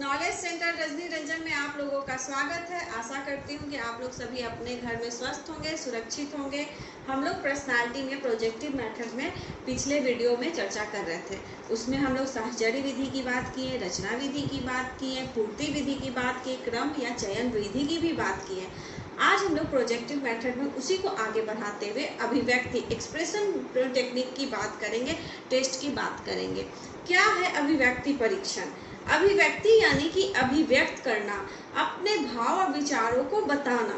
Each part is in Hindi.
नॉलेज सेंटर रजनी रंजन में आप लोगों का स्वागत है। आशा करती हूँ कि आप लोग सभी अपने घर में स्वस्थ होंगे, सुरक्षित होंगे। हम लोग पर्सनालिटी में प्रोजेक्टिव मेथड में पिछले वीडियो में चर्चा कर रहे थे। उसमें हम लोग साहचर्य विधि की बात किए, रचना विधि की बात किए, पूर्ति विधि की बात की, क्रम या चयन विधि की भी बात की है। आज हम लोग प्रोजेक्टिव मेथड में उसी को आगे बढ़ाते हुए अभिव्यक्ति एक्सप्रेशन टेक्निक की बात करेंगे, टेस्ट की बात करेंगे। क्या है अभिव्यक्ति परीक्षण? अभिव्यक्ति यानी कि अभिव्यक्त करना, अपने भाव और विचारों को बताना।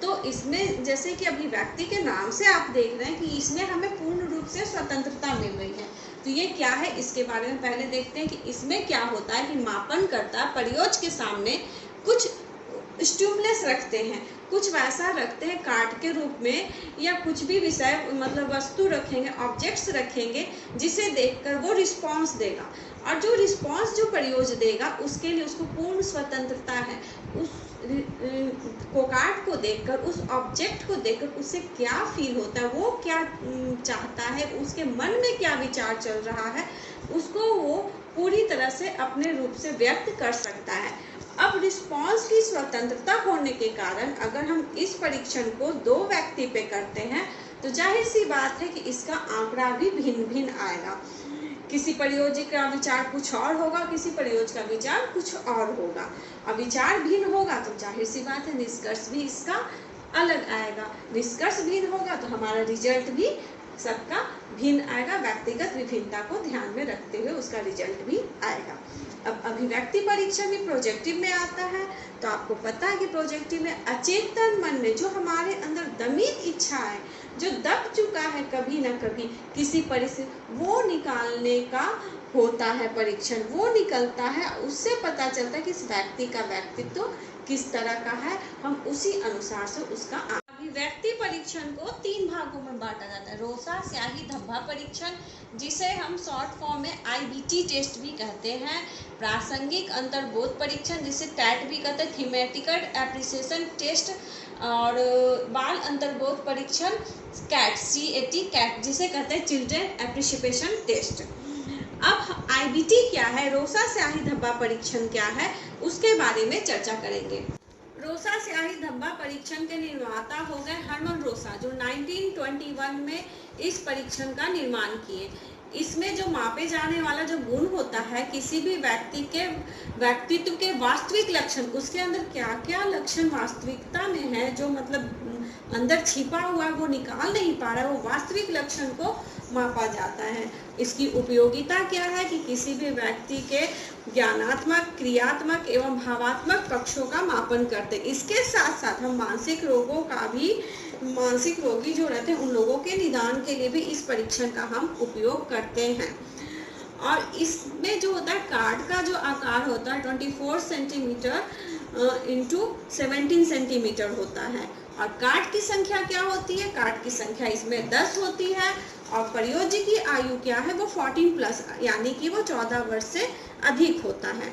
तो इसमें जैसे कि अभिव्यक्ति के नाम से आप देख रहे हैं कि इसमें हमें पूर्ण रूप से स्वतंत्रता मिल रही है। तो ये क्या है, इसके बारे में पहले देखते हैं कि इसमें क्या होता है कि मापनकर्ता प्रयोज के सामने कुछ स्टिमुलस रखते हैं, कुछ वैसा रखते हैं कार्ड के रूप में, या कुछ भी विषय मतलब वस्तु रखेंगे, ऑब्जेक्ट्स रखेंगे, जिसे देखकर वो रिस्पांस देगा। और जो रिस्पांस जो प्रयोज देगा उसके लिए उसको पूर्ण स्वतंत्रता है। उस कार्ड को देखकर, उस ऑब्जेक्ट को देखकर उसे क्या फील होता है, वो क्या चाहता है, उसके मन में क्या विचार चल रहा है, उसको वो पूरी तरह से अपने रूप से व्यक्त कर सकता है। अब रिस्पांस की स्वतंत्रता होने के कारण अगर हम इस परीक्षण को दो व्यक्ति पे करते हैं तो जाहिर सी बात है कि इसका आंकड़ा भी भिन्न भिन्न आएगा। किसी प्रयोजी का विचार कुछ और होगा, किसी प्रयोज का विचार कुछ और होगा। अब विचार भिन्न होगा तो जाहिर सी बात है निष्कर्ष भी इसका अलग आएगा। निष्कर्ष भिन्न होगा तो हमारा रिजल्ट भी सबका भिन्न आएगा। व्यक्तिगत विभिन्नता को ध्यान में रखते हुए उसका रिजल्ट भी आएगा। अब अभिव्यक्ति परीक्षण भी प्रोजेक्टिव में आता है। तो आपको पता है कि प्रोजेक्टिव में अचेतन मन में जो हमारे अंदर दमित इच्छा है, जो दब चुका है कभी ना कभी किसी परिस्थिति, वो निकालने का होता है परीक्षण। वो निकलता है, उससे पता चलता है कि इस व्यक्ति का व्यक्तित्व किस तरह का है। हम उसी अनुसार से उसका अभिव्यक्ति परीक्षण को तीन भागों में बांटा जाता है। रोसा, स्याही, धब्बा परीक्षण, जिसे हम शॉर्ट फॉर्म में IBT टेस्ट भी कहते हैं। प्रासंगिक अंतर्बोध परीक्षण, जिसे टैट भी कहते हैं, थीमेटिकल एप्रिसिएशन टेस्ट। और बाल अंतर्बोध परीक्षण CAT, जिसे कहते हैं चिल्ड्रन एप्रिसिएशन टेस्ट। अब IBT क्या है, रोसा स्याही धब्बा परीक्षण क्या है, उसके बारे में चर्चा करेंगे। रोसा स्याही धब्बा परीक्षण के निर्माता हो गए हरमन रोसा, जो 1921 में इस परीक्षण का निर्माण किए। इसमें जो मापे जाने वाला जो गुण होता है, किसी भी व्यक्ति के व्यक्तित्व के वास्तविक लक्षण, उसके अंदर क्या क्या लक्षण वास्तविकता में है, जो मतलब अंदर छिपा हुआ है वो निकाल नहीं पा रहा है, वो वास्तविक लक्षण को मापा जाता है। इसकी उपयोगिता क्या है कि किसी भी व्यक्ति के ज्ञानात्मक, क्रियात्मक एवं भावात्मक पक्षों का मापन करते हैं। इसके साथ साथ हम मानसिक रोगों का भी, मानसिक रोगी जो रहते हैं उन लोगों के निदान के लिए भी इस परीक्षण का हम उपयोग करते हैं। और इसमें जो होता है, कार्ड का जो आकार होता है 24 सेंटीमीटर इंटू 17 सेंटीमीटर होता है। और कार्ड की संख्या क्या होती है, कार्ड की संख्या इसमें 10 होती है। और प्रयोजी की आयु क्या है, वो 14+ यानी कि वो 14 वर्ष से अधिक होता है।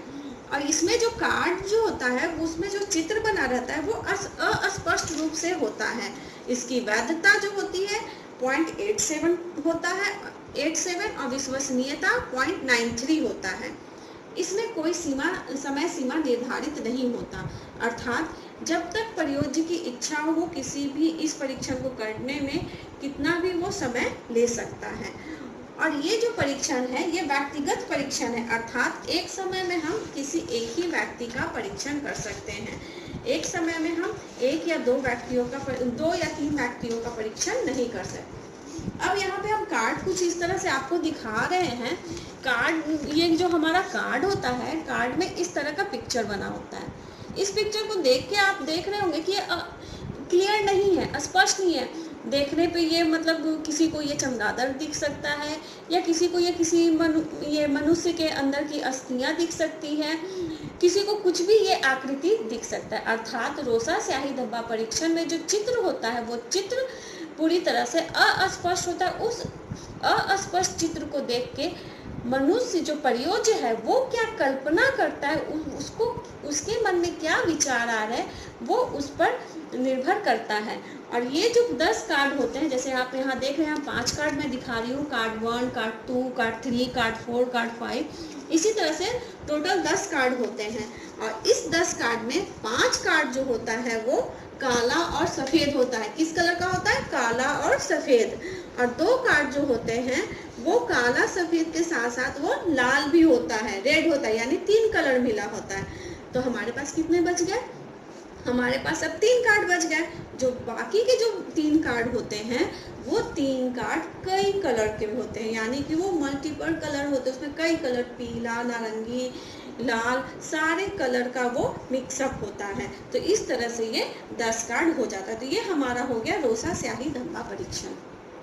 और इसमें जो कार्ड जो होता है उसमें जो चित्र बना रहता है वो अस्पष्ट रूप से होता है। इसकी वैधता जो होती है 0.87 होता है, 87, और विश्वसनीयता 0.93 होता है। इसमें कोई समय सीमा निर्धारित नहीं होता, अर्थात जब तक प्रयोजी की इच्छा हो वो किसी भी इस परीक्षण को करने में कितना भी वो समय ले सकता है। और ये जो परीक्षण है ये व्यक्तिगत परीक्षण है, अर्थात एक समय में हम किसी एक ही व्यक्ति का परीक्षण कर सकते हैं। एक समय में हम एक या दो या तीन व्यक्तियों का परीक्षण नहीं कर सकते। अब यहाँ पे हम कार्ड कुछ इस तरह से आपको दिखा रहे हैं। कार्ड, ये जो हमारा कार्ड होता है, कार्ड में इस तरह का पिक्चर बना होता है। इस पिक्चर को देख के आप देख रहे होंगे कि ये क्लियर नहीं है, स्पष्ट नहीं है। देखने पे ये मतलब किसी को ये चमगादड़ दिख सकता है, या किसी को ये मनुष्य के अंदर की अस्थियां दिख सकती हैं, किसी को कुछ भी ये आकृति दिख सकता है। अर्थात रोसा स्याही धब्बा परीक्षण में जो चित्र होता है वो चित्र पूरी तरह से अस्पष्ट होता है। उस अस्पष्ट चित्र को देख के मनुष्य जो प्रयोज्य है वो क्या कल्पना करता है, उसको उसके मन में क्या विचार आ रहे हैं, वो उस पर निर्भर करता है। और ये जो 10 कार्ड होते हैं, जैसे आप यहाँ देख रहे हैं, 5 कार्ड मैं दिखा रही हूँ, card 1, card 2, card 3, card 4, card 5, इसी तरह से टोटल 10 कार्ड होते हैं और इस 10 कार्ड में 5 कार्ड जो होता है वो काला और सफ़ेद होता है। किस कलर का होता है? काला और सफ़ेद। और 2 कार्ड जो होते हैं वो काला सफ़ेद के साथ साथ वो लाल भी होता है, रेड होता है, यानी 3 कलर मिला होता है। तो हमारे पास कितने बच गए? हमारे पास अब 3 कार्ड बच गए। जो बाकी के जो 3 कार्ड होते हैं वो 3 कार्ड कई कलर के होते हैं, यानी कि वो मल्टीपल कलर होते हैं। उसमें कई कलर, पीला, नारंगी, लाल, सारे कलर का वो मिक्सअप होता है। तो इस तरह से ये 10 कार्ड हो जाता है। तो ये हमारा हो गया रोसा स्याही धब्बा परीक्षण।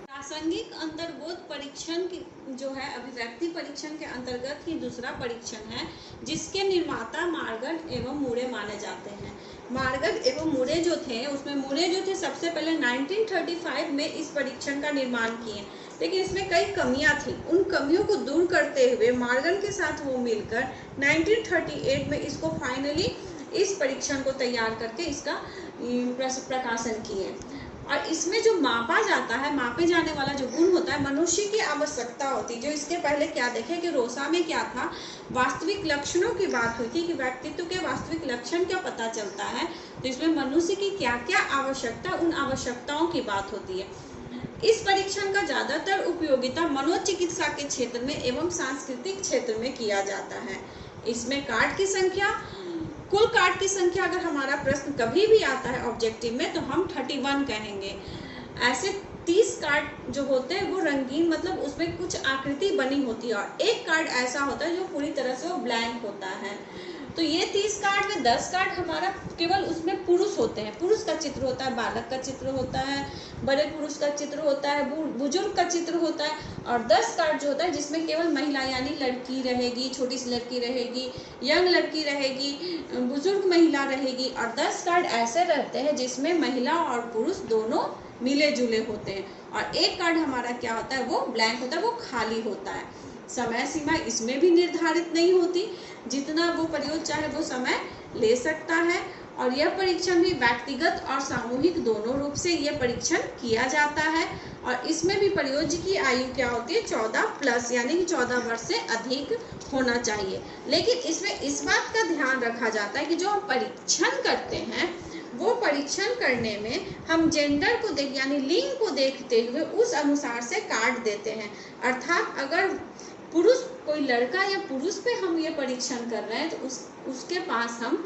प्रासंगिक अंतर्बोध परीक्षण की जो है अभिव्यक्ति परीक्षण के अंतर्गत ही दूसरा परीक्षण है, जिसके निर्माता मार्गन एवं मुरे माने जाते हैं। मार्गन एवं मुरे जो थे, उसमें मुरे जो थे सबसे पहले 1935 में इस परीक्षण का निर्माण किए, लेकिन इसमें कई कमियां थी। उन कमियों को दूर करते हुए मार्गन के साथ वो मिलकर 1938 में इसको फाइनली इस परीक्षण को तैयार करके इसका प्रकाशन किए। और इसमें जो मापा जाता है, मापे जाने वाला जो गुण होता है, मनुष्य की आवश्यकता होती है। जो इसके पहले क्या देखे कि रोसा में क्या था, वास्तविक लक्षणों की बात हुई थी कि व्यक्तित्व के वास्तविक लक्षण क्या पता चलता है। तो इसमें मनुष्य की क्या क्या आवश्यकता, उन आवश्यकताओं की बात होती है। इस परीक्षण का ज्यादातर उपयोगिता मनोचिकित्सा के क्षेत्र में एवं सांस्कृतिक क्षेत्र में किया जाता है। इसमें कार्ड की संख्या, कुल कार्ड की संख्या अगर हमारा प्रश्न कभी भी आता है ऑब्जेक्टिव में तो हम 31 कहेंगे। ऐसे 30 कार्ड जो होते हैं वो रंगीन, मतलब उसमें कुछ आकृति बनी होती है, और एक कार्ड ऐसा होता है जो पूरी तरह से वो ब्लैंक होता है। तो ये 30 कार्ड में 10 कार्ड हमारा केवल उसमें पुरुष होते हैं, पुरुष का चित्र होता है, बालक का चित्र होता है, बड़े पुरुष का चित्र होता है, बुजुर्ग का चित्र होता है, और 10 कार्ड जो होता है जिसमें केवल महिला यानी लड़की रहेगी, छोटी सी लड़की रहेगी, यंग लड़की रहेगी, बुजुर्ग महिला रहेगी, और 10 कार्ड ऐसे रहते हैं जिसमें महिला और पुरुष दोनों मिले जुले होते हैं। और एक कार्ड हमारा क्या होता है, वो ब्लैंक होता है, वो खाली होता है। समय सीमा इसमें भी निर्धारित नहीं होती, जितना वो प्रयोग चाहे वो समय ले सकता है। और यह परीक्षण भी व्यक्तिगत और सामूहिक दोनों रूप से यह परीक्षण किया जाता है। और इसमें भी प्रयोज्य की आयु क्या होती है, 14+ यानी कि 14 वर्ष से अधिक होना चाहिए। लेकिन इसमें इस बात का ध्यान रखा जाता है कि जो हम परीक्षण करते हैं वो परीक्षण करने में हम जेंडर को देख यानी लिंग को देखते हुए उस अनुसार से कार्ड देते हैं। अर्थात अगर पुरुष, कोई लड़का या पुरुष पे हम ये परीक्षण कर रहे हैं तो उसके पास हम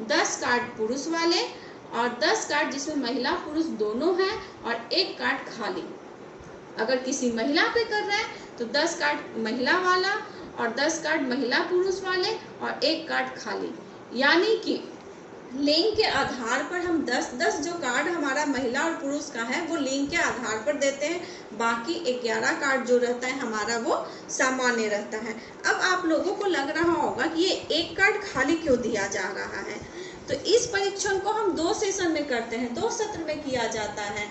10 कार्ड पुरुष वाले और 10 कार्ड जिसमें महिला पुरुष दोनों हैं और एक कार्ड खाली। अगर किसी महिला पे कर रहे हैं तो 10 कार्ड महिला वाला और 10 कार्ड महिला पुरुष वाले और एक कार्ड खाली। यानी कि लिंग के आधार पर हम 10-10 जो कार्ड हमारा महिला और पुरुष का है वो लिंग के आधार पर देते हैं। बाकी 11 कार्ड जो रहता है हमारा वो सामान्य रहता है। अब आप लोगों को लग रहा होगा कि ये एक कार्ड खाली क्यों दिया जा रहा है। तो इस परीक्षण को हम 2 सेशन में करते हैं, 2 सत्र में किया जाता है।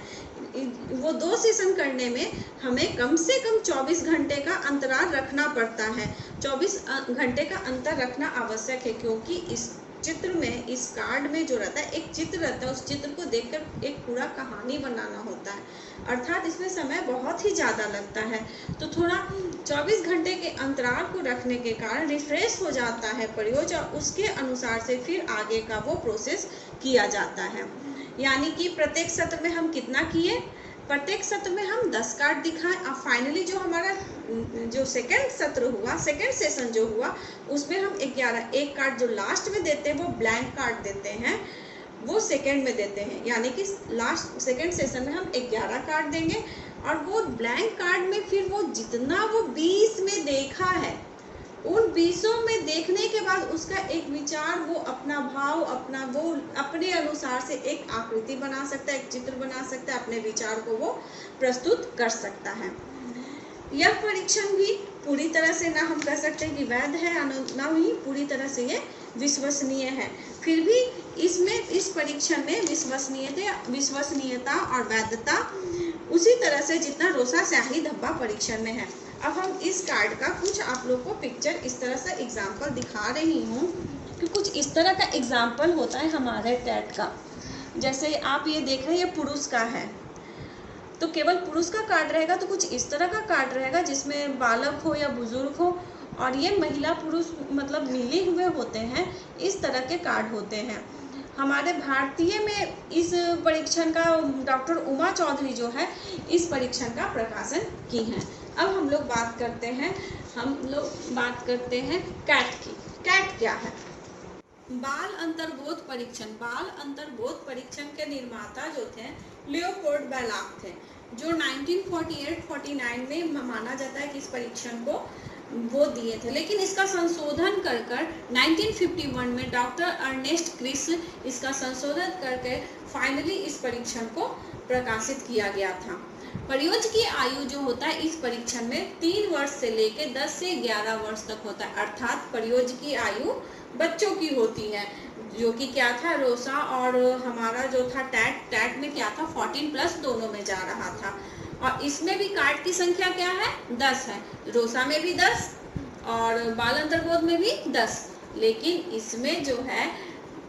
वो 2 सेशन करने में हमें कम से कम 24 घंटे का अंतराल रखना पड़ता है। 24 घंटे का अंतर रखना आवश्यक है, क्योंकि इस चित्र में, इस कार्ड में जो रहता है एक चित्र रहता है, उस चित्र को देखकर एक पूरा कहानी बनाना होता है। अर्थात इसमें समय बहुत ही ज़्यादा लगता है। तो थोड़ा 24 घंटे के अंतराल को रखने के कारण रिफ्रेश हो जाता है प्रयोग, और उसके अनुसार से फिर आगे का वो प्रोसेस किया जाता है। यानी कि प्रत्येक सत्र में हम कितना किए, प्रत्येक सत्र में हम 10 कार्ड दिखाएं। और फाइनली जो हमारा जो सेकंड सत्र हुआ, सेकंड सेशन जो हुआ, उसमें हम 11, एक कार्ड जो लास्ट में देते हैं वो ब्लैंक कार्ड देते हैं, वो सेकंड में देते हैं। यानी कि लास्ट सेकंड सेशन में हम 11 कार्ड देंगे, और वो ब्लैंक कार्ड में फिर वो जितना वो 20 में देखा है, उन 20 में देखने के बाद उसका एक विचार, वो अपना भाव, अपना वो अपने अनुसार से एक आकृति बना सकता है, एक चित्र बना सकता है, अपने विचार को वो प्रस्तुत कर सकता है। यह परीक्षण भी पूरी तरह से ना हम कह सकते हैं कि वैध है, ना ही पूरी तरह से ये विश्वसनीय है। फिर भी इसमें, इस परीक्षण में विश्वसनीयता और वैधता उसी तरह से जितना रोसा स्याही धब्बा परीक्षण में है। अब हम इस कार्ड का कुछ आप लोग को पिक्चर इस तरह से एग्जाम्पल दिखा रही हूँ कि कुछ इस तरह का एग्जाम्पल होता है हमारे टैट का। जैसे आप ये देख रहे हैं, ये पुरुष का है तो केवल पुरुष का कार्ड रहेगा, तो कुछ इस तरह का कार्ड रहेगा जिसमें बालक हो या बुजुर्ग हो, और ये महिला पुरुष मतलब मिले हुए होते हैं, इस तरह के कार्ड होते हैं। हमारे भारतीय में इस परीक्षण का डॉक्टर उमा चौधरी जो है इस परीक्षण का प्रकाशन की हैं। अब हम लोग बात करते हैं कैट की। कैट क्या है? बाल अंतर्बोध परीक्षण के निर्माता जो थे लियोपोल्ड बेलाक थे, जो 1948-49 में माना जाता है कि इस परीक्षण को वो दिए थे, लेकिन इसका संशोधन कर 1951 में डॉक्टर अर्नेस्ट क्रिस इसका संशोधन करके फाइनली इस परीक्षण को प्रकाशित किया गया था। प्रयोज की आयु जो होता है इस परीक्षण में 3 वर्ष से लेकर 10 से 11 वर्ष तक होता है, अर्थात प्रयोज की आयु बच्चों की होती है, जो कि क्या था रोसा और हमारा जो था टैट में क्या था 14+ दोनों में जा रहा था। और इसमें भी कार्ड की संख्या क्या है 10 है, रोसा में भी 10 और बाल अंतर्बोध में भी 10। लेकिन इसमें जो है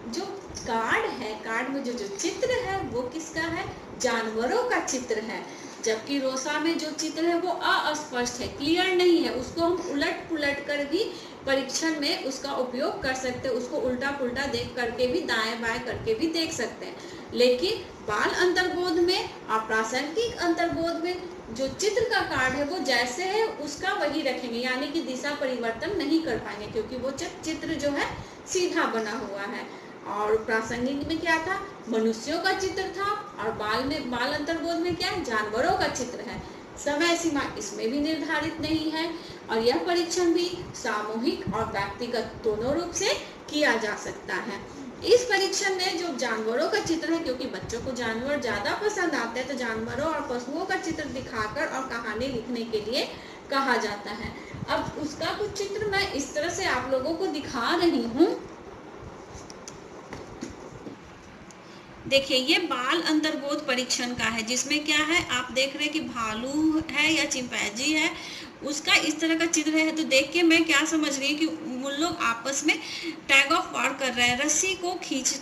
जो कार्ड में जो चित्र है वो किसका है? जानवरों का चित्र है, जबकि रोसा में जो चित्र है वो अस्पष्ट है, क्लियर नहीं है, उसको हम उलट पुलट कर भी परीक्षण में उसका उपयोग कर सकते हैं, उसको उल्टा पुल्टा देख करके भी दाएं बाएं करके भी देख सकते हैं। लेकिन बाल अंतर्बोध में और प्रासंगिक अंतर्बोध में जो चित्र का कार्ड है वो जैसे है उसका वही रखेंगे, यानी कि दिशा परिवर्तन नहीं कर पाएंगे, क्योंकि वो चित्र जो है सीधा बना हुआ है। और प्रासंगिक में क्या था? मनुष्यों का चित्र था, और बाल अंतर्बोध में क्या है? जानवरों का चित्र है। समय सीमा इसमें भी निर्धारित नहीं है, और यह परीक्षण भी सामूहिक और व्यक्तिगत दोनों रूप से किया जा सकता है। इस परीक्षण में जो जानवरों का चित्र है, क्योंकि बच्चों को जानवर ज्यादा पसंद आते हैं, तो जानवरों और पशुओं का चित्र दिखाकर और कहानी लिखने के लिए कहा जाता है। अब उसका कुछ चित्र मैं इस तरह से आप लोगों को दिखा रही हूँ। देखिए, ये बाल अंतर्बोध परीक्षण का है, जिसमें क्या है आप देख रहे हैं कि भालू है या चिंपैंजी है, उसका इस तरह का चित्र है। तो देख के मैं क्या समझ रही हूँ कि वो लोग आपस में टैग ऑफ वॉर कर रहे हैं, रस्सी को खींच।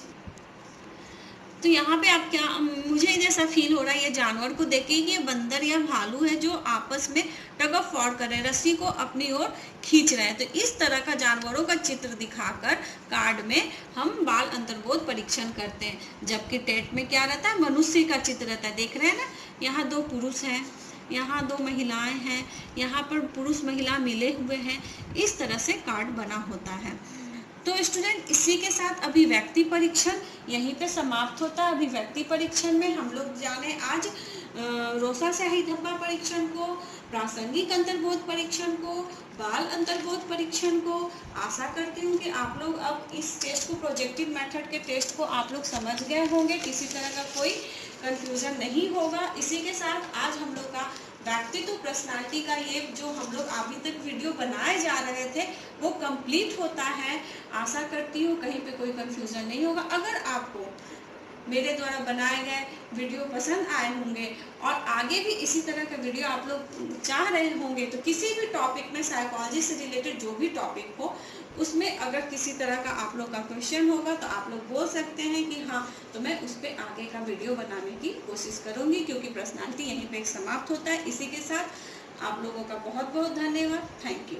तो यहाँ पे आप क्या, मुझे जैसा फील हो रहा है ये जानवर को देख के कि ये बंदर या भालू है जो आपस में टग ऑफ वॉर कर रहे हैं, रस्सी को अपनी ओर खींच रहे हैं। तो इस तरह का जानवरों का चित्र दिखाकर कार्ड में हम बाल अंतर्बोध परीक्षण करते हैं, जबकि टेट में क्या रहता है? मनुष्य का चित्र रहता है। देख रहे हैं ना, यहाँ 2 पुरुष हैं, यहाँ 2 महिलाएं हैं, यहाँ पर पुरुष महिला मिले हुए हैं। इस तरह से कार्ड बना होता है। तो स्टूडेंट, इसी के साथ अभिव्यक्ति परीक्षण यहीं पे समाप्त होता है। अभिव्यक्ति परीक्षण में हम लोग जाने आज रोसा स्याही धब्बा परीक्षण को, प्रासंगिक अंतर्बोध परीक्षण को, बाल अंतर्बोध परीक्षण को। आशा करती हूँ कि आप लोग अब इस टेस्ट को, प्रोजेक्टिव मेथड के टेस्ट को आप लोग समझ गए होंगे, किसी तरह का कोई कंफ्यूजन नहीं होगा। इसी के साथ आज हम लोग का व्यक्तित्व पर्सनालिटी का ये जो हम लोग अभी तक वीडियो बनाए जा रहे थे वो कंप्लीट होता है। आशा करती हूँ कहीं पे कोई कंफ्यूजन नहीं होगा। अगर आपको मेरे द्वारा बनाए गए वीडियो पसंद आए होंगे और आगे भी इसी तरह का वीडियो आप लोग चाह रहे होंगे, तो किसी भी टॉपिक में, साइकोलॉजी से रिलेटेड जो भी टॉपिक हो, उसमें अगर किसी तरह का आप लोग का क्वेश्चन होगा तो आप लोग बोल सकते हैं कि हाँ, तो मैं उस पर आगे का वीडियो बनाने की कोशिश करूँगी, क्योंकि पर्सनालिटी यहीं पे समाप्त होता है। इसी के साथ आप लोगों का बहुत बहुत धन्यवाद। Thank you.